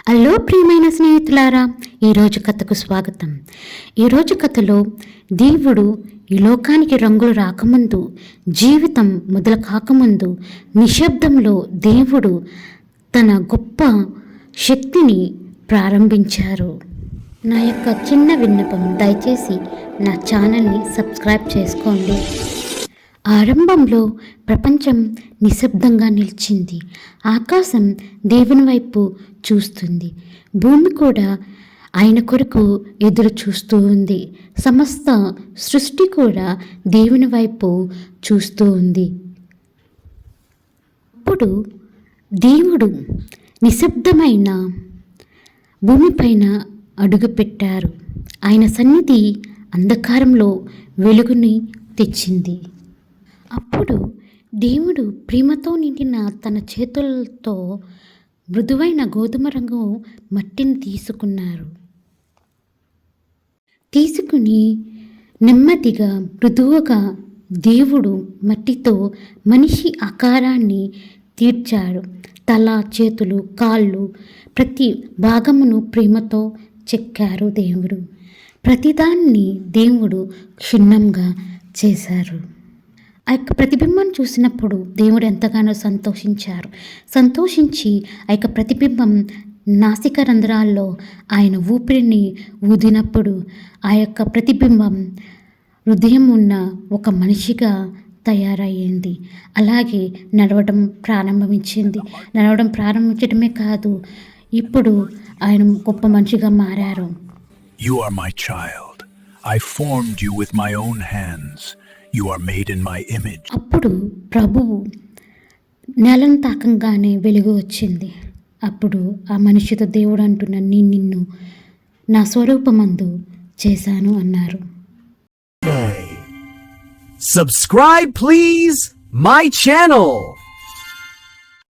Hello ప్రియమైన స్నేహితులారా, ఈరోజు కథకు స్వాగతం. ఈరోజు కథలో దేవుడు ఈ లోకానికి రంగులు రాకముందు, జీవితం మొదలు కాకముందు నిశ్శబ్దంలో దేవుడు తన గొప్ప శక్తిని ప్రారంభించారు. నా యొక్క చిన్న విన్నపం, దయచేసి నా ఛానల్ని సబ్స్క్రైబ్ చేసుకోండి. ఆరంభంలో ప్రపంచం నిశ్శబ్దంగా నిలిచింది. ఆకాశం దేవుని వైపు చూస్తుంది. భూమి కూడా ఆయన కొరకు ఎదురు చూస్తూ ఉంది. సమస్త సృష్టి కూడా దేవుని వైపు చూస్తూ ఉంది. అప్పుడు దేవుడు నిశ్శబ్దమైన భూమిపైన అడుగుపెట్టారు. ఆయన సన్నిధి అంధకారంలో వెలుగుని తెచ్చింది. అప్పుడు దేవుడు ప్రేమతో నిండిన తన చేతులతో మృదువైన గోధుమ రంగు మట్టిని తీసుకుని నెమ్మదిగా మృదువుగా దేవుడు మట్టితో మనిషి ఆకారాన్ని తీర్చాడు. తల, చేతులు, కాళ్ళు ప్రతి భాగమును ప్రేమతో చెక్కారు దేవుడు. ప్రతిదాన్ని దేవుడు క్షుణ్ణంగా చేశారు. ఆ యొక్క ప్రతిబింబం చూసినప్పుడు దేవుడు ఎంతగానో సంతోషించి ఆ యొక్క ప్రతిబింబం నాసిక రంధ్రాల్లో ఆయన ఊపిరిని ఊదినప్పుడు ఆ యొక్క ప్రతిబింబం హృదయం ఉన్న ఒక మనిషిగా తయారయ్యింది. అలాగే నడవడం ప్రారంభించడమే కాదు, ఇప్పుడు ఆయన గొప్ప మనిషిగా మారారు. You are my child. I formed you with my own hands. You are made in my image. అప్పుడు ప్రభువు నేలను తాకంగానే వెలుగు వచ్చింది. అప్పుడు ఆ మనిషితో దేవుడు అంటున్న, నిన్ను నా స్వరూపమందు చేశాను అన్నారు. Subscribe please my channel.